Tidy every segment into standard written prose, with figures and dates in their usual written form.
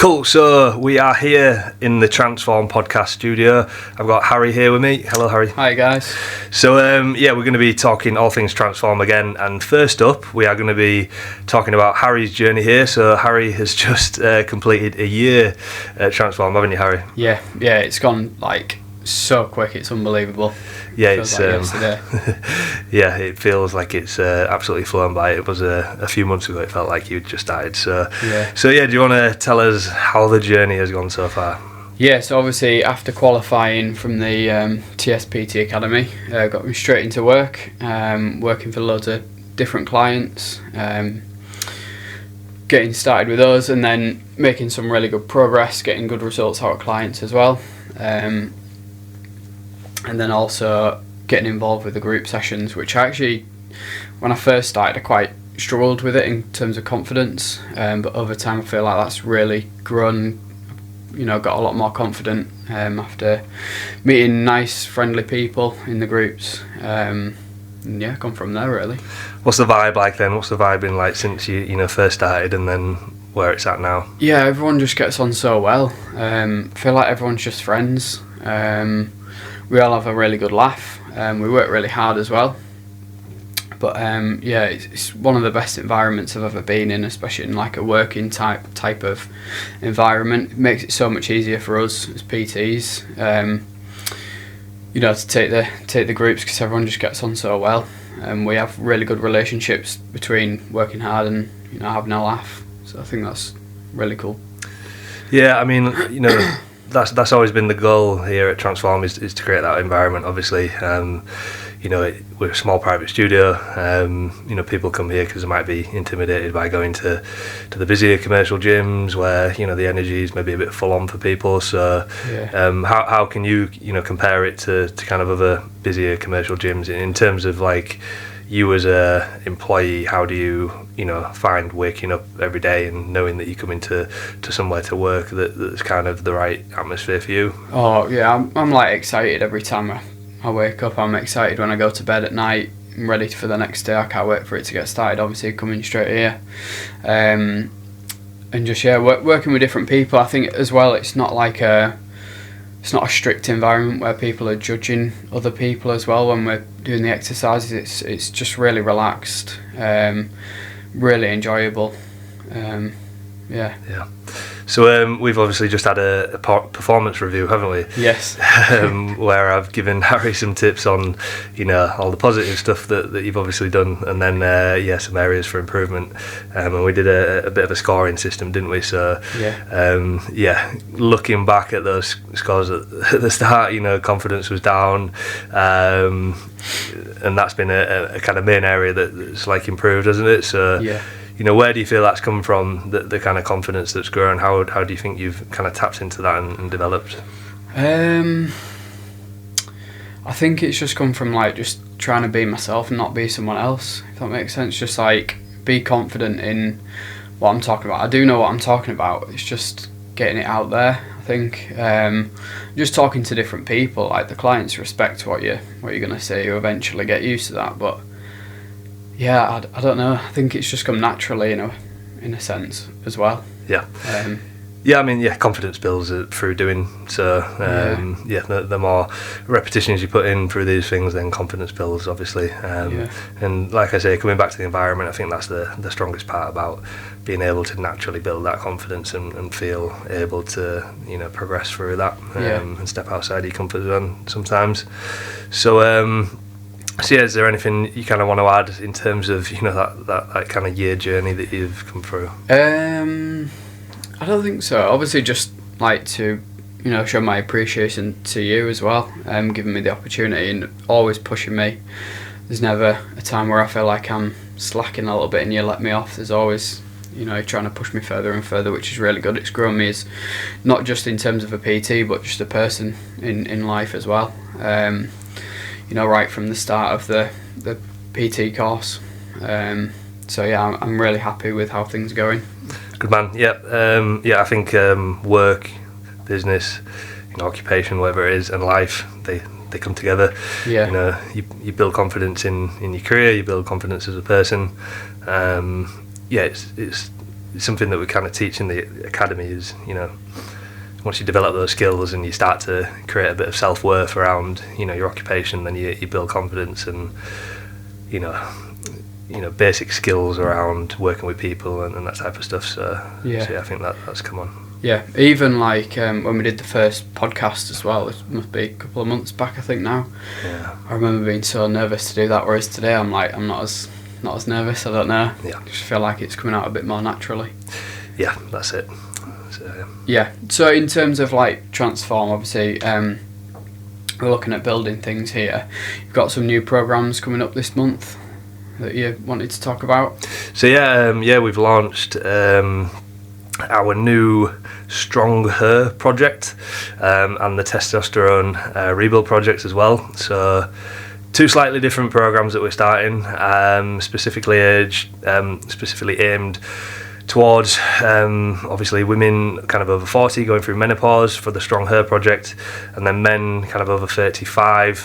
Cool, so we are here in the Transform podcast studio. I've got Harry here with me. Hello, Harry. Hi, guys. So, we're going to be talking all things Transform again. And first up, we are going to be talking about Harry's journey here. So, Harry has just completed a year at Transform, haven't you, Harry? Yeah, it's gone so quick. It's unbelievable. Yeah, Feels like yesterday. Yeah, it feels like it's absolutely flown by. It was a few months ago. It felt like you'd just started. So do you want to tell us how the journey has gone so far? Yeah, so obviously after qualifying from the TSPT Academy, got me straight into work, working for loads of different clients, getting started with us, and then making some really good progress, getting good results out of clients as well. And then also getting involved with the group sessions, which actually, when I first started, I quite struggled with it in terms of confidence, but over time I feel like that's really grown, got a lot more confident after meeting nice, friendly people in the groups, and gone from there really. What's the vibe like then? What's the vibe been like since you first started and then where it's at now? Yeah, everyone just gets on so well. I feel like everyone's just friends. We all have a really good laugh. We work really hard as well. But it's one of the best environments I've ever been in, especially in like a working type of environment. It makes it so much easier for us as PTs, to take the groups, because everyone just gets on so well. And we have really good relationships between working hard and having a laugh. So I think that's really cool. Yeah, I mean, that's always been the goal here at Transform is to create that environment. Obviously, we're a small private studio. People come here because they might be intimidated by going to the busier commercial gyms where the energy is maybe a bit full on for people. So, how can you compare it to kind of other busier commercial gyms in terms of like you as a employee? How do you find waking up every day and knowing that you come into somewhere to work that's kind of the right atmosphere for you? Oh yeah, I'm like excited every time I wake up. I'm excited when I go to bed at night. I'm ready for the next day. I can't wait for it to get started. Obviously coming straight here, and just working with different people. I think as well it's not a strict environment where people are judging other people as well when we're doing the exercises. It's just really relaxed, really enjoyable. So we've obviously just had a performance review, haven't we? Yes. Where I've given Harry some tips on, all the positive stuff that you've obviously done, and then some areas for improvement. And we did a bit of a scoring system, didn't we? So looking back at those scores at the start, confidence was down, and that's been a kind of main area that's like improved, hasn't it? So yeah. Where do you feel that's come from, the kind of confidence that's grown? How do you think you've kind of tapped into that and developed? I think it's just come from just trying to be myself and not be someone else, if that makes sense. Just be confident in what I'm talking about. I do know what I'm talking about. It's just getting it out there, I think. Just talking to different people, the clients respect what you're going to say. You eventually get used to that, but yeah, I don't know. I think it's just come naturally, in a sense as well. Yeah. Confidence builds through doing. So, the more repetitions you put in through these things, then confidence builds, obviously. And like I say, coming back to the environment, I think that's the strongest part about being able to naturally build that confidence and feel able to, progress through that and step outside your comfort zone sometimes. So, is there anything you kind of want to add in terms of that kind of year journey that you've come through? I don't think so. Obviously, just like to show my appreciation to you as well, giving me the opportunity and always pushing me. There's never a time where I feel like I'm slacking a little bit and you let me off. There's always trying to push me further and further, which is really good. It's grown me as not just in terms of a PT, but just a person in life as well. Right from the start of the PT course. I'm really happy with how things are going. Good man. I think work, business, occupation, whatever it is, and life, they come together. Yeah. You build confidence in your career, you build confidence as a person. It's something that we kind of teach in the academy is, once you develop those skills and you start to create a bit of self-worth around, your occupation, then you build confidence and, basic skills around working with people and that type of stuff. So I think that's come on. Yeah, even like when we did the first podcast as well, it must be a couple of months back, I think now. Yeah. I remember being so nervous to do that, whereas today I'm not as nervous. I don't know. Yeah. I just feel like it's coming out a bit more naturally. Yeah, that's it. Yeah. So in terms of like Transform, obviously, we're looking at building things here. You've got some new programs coming up this month that you wanted to talk about. So we've launched our new StrongHer Project and the Testosterone Rebuild Project as well. So 2 slightly different programs that we're starting, specifically aimed towards obviously women kind of over 40 going through menopause for the StrongHer Project, and then men kind of over 35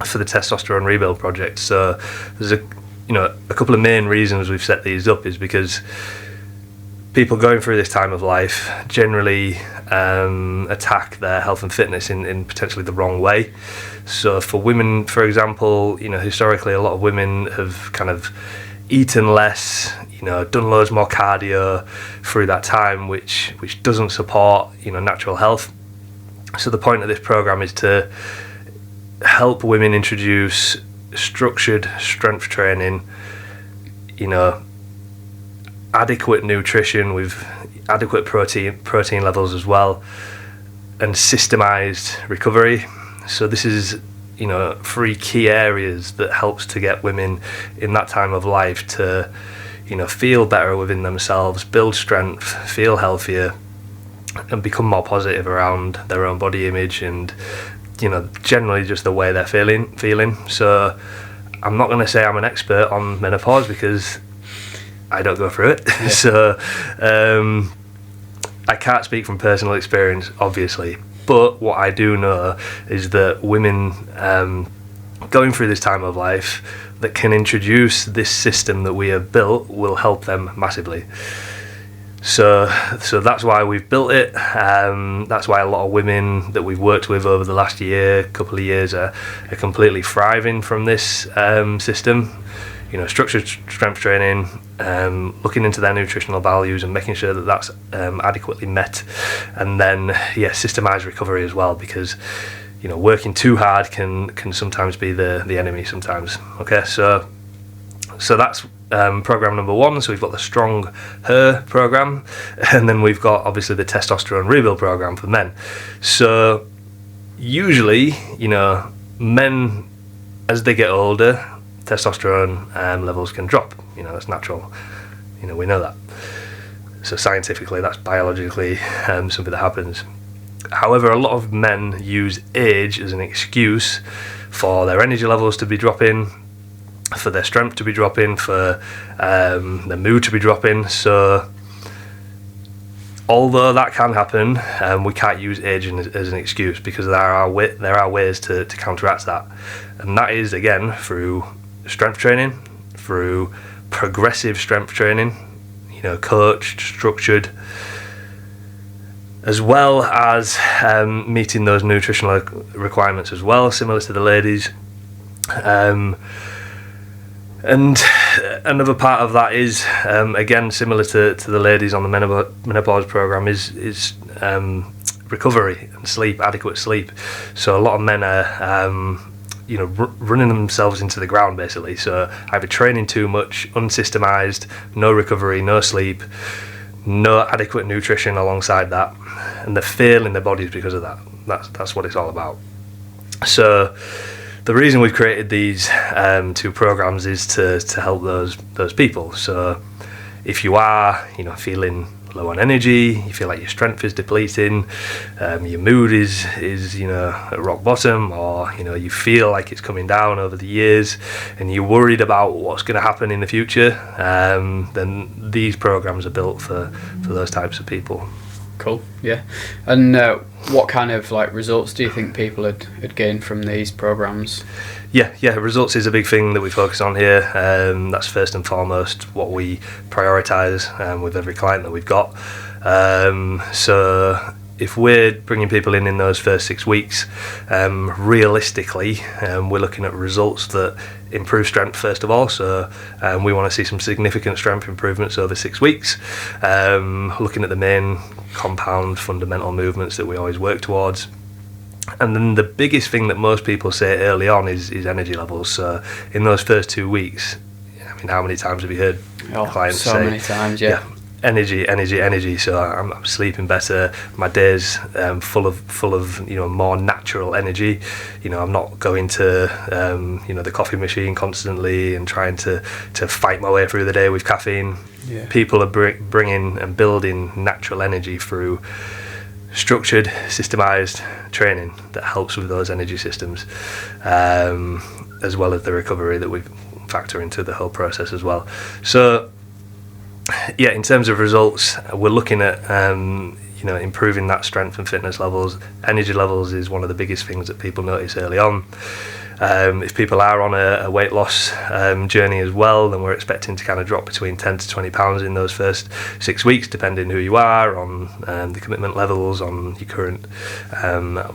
for the Testosterone Rebuild Project. So there's a couple of main reasons we've set these up is because people going through this time of life generally attack their health and fitness in potentially the wrong way. So for women, for example, historically a lot of women have kind of eaten less, done loads more cardio through that time, which doesn't support, natural health. So the point of this program is to help women introduce structured strength training, adequate nutrition with adequate protein levels as well, and systemized recovery. So this is 3 key areas that helps to get women in that time of life to feel better within themselves, build strength, feel healthier, and become more positive around their own body image and generally just the way they're feeling. So I'm not going to say I'm an expert on menopause because I don't go through it. Yeah. So I can't speak from personal experience, obviously, but what I do know is that women going through this time of life that can introduce this system that we have built will help them massively. So that's why we've built it. That's why a lot of women that we've worked with over the last couple of years are completely thriving from this system. Structured strength training, looking into their nutritional values and making sure that that's adequately met, and then systemized recovery as well, because working too hard can sometimes be the enemy sometimes. Okay, so that's program number 1. So we've got the StrongHer program, and then we've got obviously the Testosterone Rebuild program for men. So usually, men as they get older, testosterone levels can drop. That's natural. We know that. So scientifically, that's biologically something that happens. However, a lot of men use age as an excuse for their energy levels to be dropping, for their strength to be dropping, for their mood to be dropping. So although that can happen, we can't use age as an excuse, because there are ways to counteract that, and that is again through strength training, through progressive strength training, coached, structured, as well as meeting those nutritional requirements as well, similar to the ladies. And another part of that is, again, similar to the ladies on the menopause program, is recovery and sleep, adequate sleep. So a lot of men are running themselves into the ground basically. So either training too much, unsystemized, no recovery, no sleep, no adequate nutrition alongside that, and they're failing their bodies because of that. That's what it's all about. So the reason we've created these 2 programs is to help those people. So if you are feeling low on energy, you feel like your strength is depleting, your mood is at rock bottom, or you feel like it's coming down over the years, and you're worried about what's going to happen in the future, then these programs are built for those types of people. Cool. Yeah. And what kind of like results do you think people had gained from these programs? Yeah, results is a big thing that we focus on here. That's first and foremost what we prioritise with every client that we've got. So if we're bringing people in those first 6 weeks, realistically, we're looking at results that improve strength first of all. So we want to see some significant strength improvements over 6 weeks. Looking at the main compound fundamental movements that we always work towards. And then the biggest thing that most people say early on is energy levels. So in those first 2 weeks, I mean, how many times have you heard clients say? So many times, yeah. Energy. So I'm sleeping better. My day's full of more natural energy. I'm not going to the coffee machine constantly and trying to fight my way through the day with caffeine. Yeah. People are bringing and building natural energy through structured, systemised training that helps with those energy systems, as well as the recovery that we factor into the whole process as well. So yeah, in terms of results, we're looking at improving that strength and fitness levels. Energy levels is one of the biggest things that people notice early on. If people are on a weight loss journey as well, then we're expecting to kind of drop between 10 to 20 pounds in those first 6 weeks, depending who you are, on the commitment levels, on your current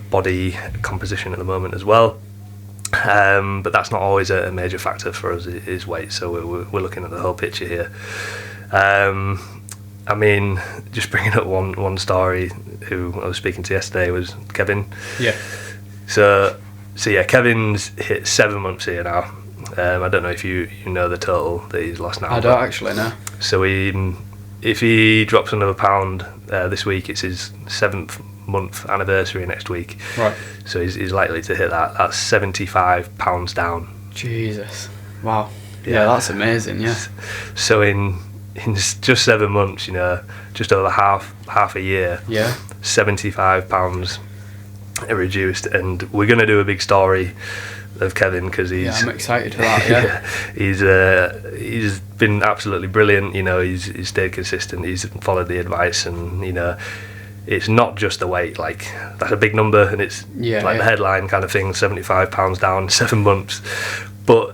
body composition at the moment as well. But that's not always a major factor for us, is weight. So we're looking at the whole picture here. I mean, just bringing up one story, who I was speaking to yesterday was Kevin. Yeah. So yeah, Kevin's hit 7 months here now. I don't know if you know the total that he's lost now. I don't actually know. So if he drops another pound this week, it's his 7th month anniversary next week. Right. So he's likely to hit that. That's 75 pounds down. Jesus. Wow. Yeah, that's amazing. Yeah. So in just 7 months, just over half a year. Yeah. 75 pounds reduced, and we're going to do a big story of Kevin because I'm excited for that. Yeah. He's been absolutely brilliant. He's stayed consistent. He's followed the advice, and it's not just the weight. Like, that's a big number, and it's the headline kind of thing. 75 pounds down in 7 months. But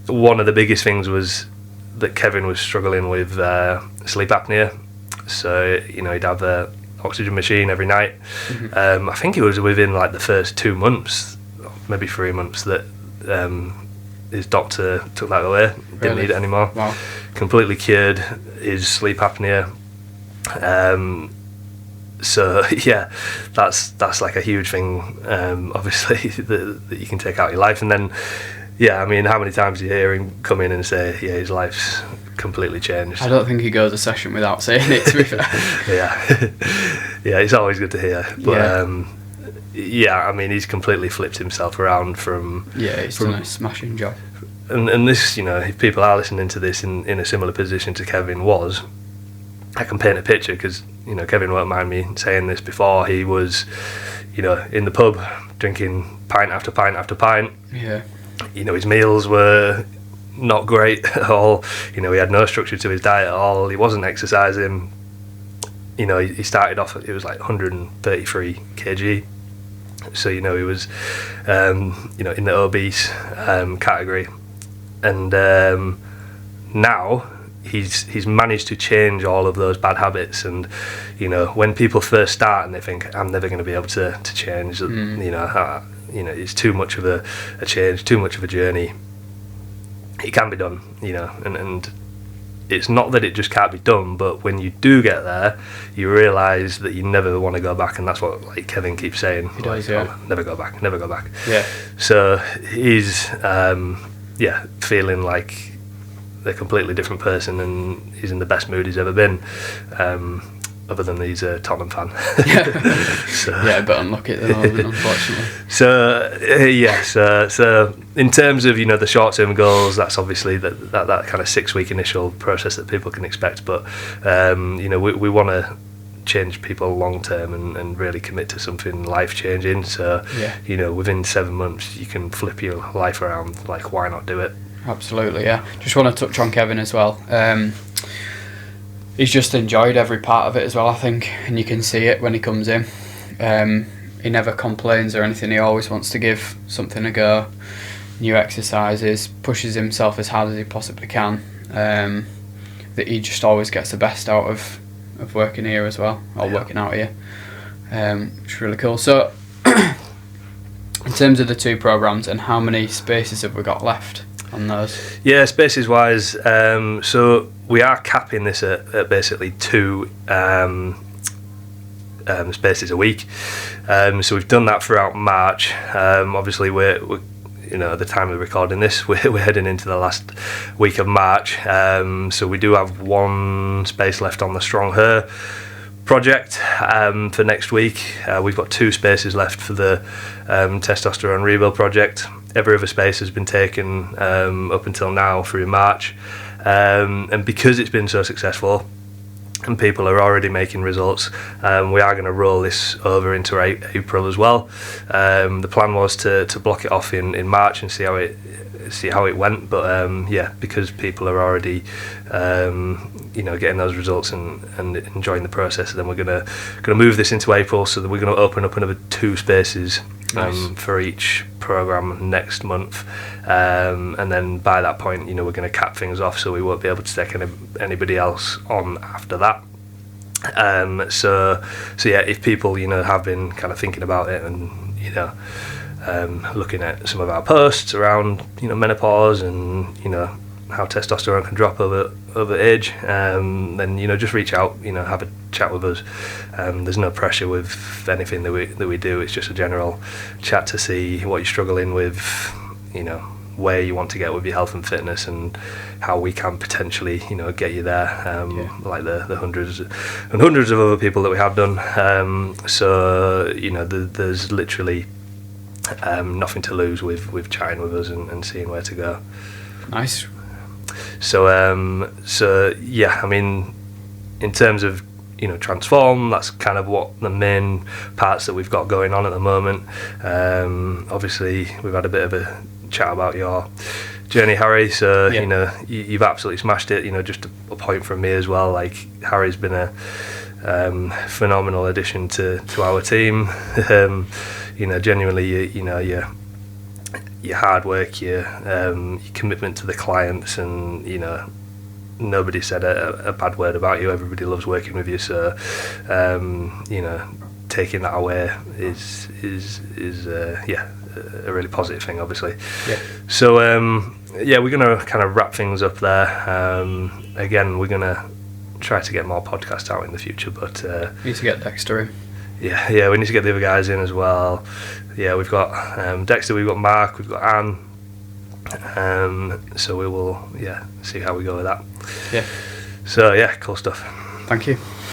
one of the biggest things was that Kevin was struggling with sleep apnea. So he'd have the oxygen machine every night. Mm-hmm. I think it was within like the first 2 months, maybe 3 months, that his doctor took that away. Didn't need it anymore. Wow. Completely cured his sleep apnea. So yeah, that's like a huge thing, obviously, that you can take out of your life. And then I mean, how many times do you hear him come in and say, his life's completely changed? I don't think he goes a session without saying it, to be fair. Yeah, it's always good to hear. But I mean, he's completely flipped himself around from... Yeah, he's done a smashing job. And this, if people are listening to this in a similar position to Kevin was, I can paint a picture, because, Kevin won't mind me saying this, before he was, in the pub, drinking pint after pint after pint. Yeah. His meals were not great at all. He had no structure to his diet at all. He wasn't exercising. He started off, it was like 133 kg. So, he was, in the obese category. And now he's managed to change all of those bad habits. And, when people first start and they think, I'm never going to be able to change, it's too much of a change, too much of a journey. It can be done, and it's not that it just can't be done, but when you do get there, you realise that you never want to go back, and that's what Kevin keeps saying. He does, yeah. Never go back. Yeah. So he's feeling like a completely different person, and he's in the best mood he's ever been. Other than he's a Tottenham fan. But unlucky at the moment, unfortunately. So in terms of the short-term goals, that's obviously that kind of 6 week initial process that people can expect. But we want to change people long term and really commit to something life changing. So within 7 months you can flip your life around. Like, why not do it? Absolutely, yeah. Just want to touch on Kevin as well. he's just enjoyed every part of it as well, I think, and you can see it when he comes in. He never complains or anything. He always wants to give something a go, new exercises, pushes himself as hard as he possibly can. That he just always gets the best out of working here as well, or working out here, which is really cool. So in terms of the 2 programs, and how many spaces have we got left on those? Yeah, spaces wise, so we are capping this at basically 2 spaces a week. So we've done that throughout March. Obviously, we're at the time of recording this, we're heading into the last week of March. So we do have 1 space left on the StrongHer Project for next week. We've got 2 spaces left for the Testosterone Rebuild Project. Every other space has been taken up until now through March. And because it's been so successful and people are already making results, we are going to roll this over into April as well. The plan was to block it off in March and see how it went, but because people are already getting those results and enjoying the process, then we're going to move this into April, so that we're going to open up another 2 spaces. Nice. For each program next month, and then by that point, we're going to cap things off, so we won't be able to take anybody else on after that. So yeah, if people have been kind of thinking about it and looking at some of our posts around menopause and how testosterone can drop over age, then just reach out, have a chat with us. There's no pressure with anything that we do. It's just a general chat to see what you're struggling with, where you want to get with your health and fitness, and how we can potentially get you there, like the hundreds and hundreds of other people that we have done. So there's literally nothing to lose with chatting with us and seeing where to go. Nice. So yeah, I mean, in terms of transform, that's kind of what the main parts that we've got going on at the moment. Obviously, we've had a bit of a chat about your journey, Harry. So you've absolutely smashed it. Just a point from me as well. Like, Harry's been a phenomenal addition to our team. Genuinely, your hard work, your commitment to the clients, and nobody said a bad word about you. Everybody loves working with you. So taking that away is a really positive thing, obviously. Yeah. So we're gonna kind of wrap things up there. Again, we're gonna try to get more podcasts out in the future, but we need to get Dexter in. Yeah, we need to get the other guys in as well. Yeah, we've got Dexter, we've got Mark, we've got Anne. So we will see how we go with that. Yeah. So yeah, cool stuff. Thank you.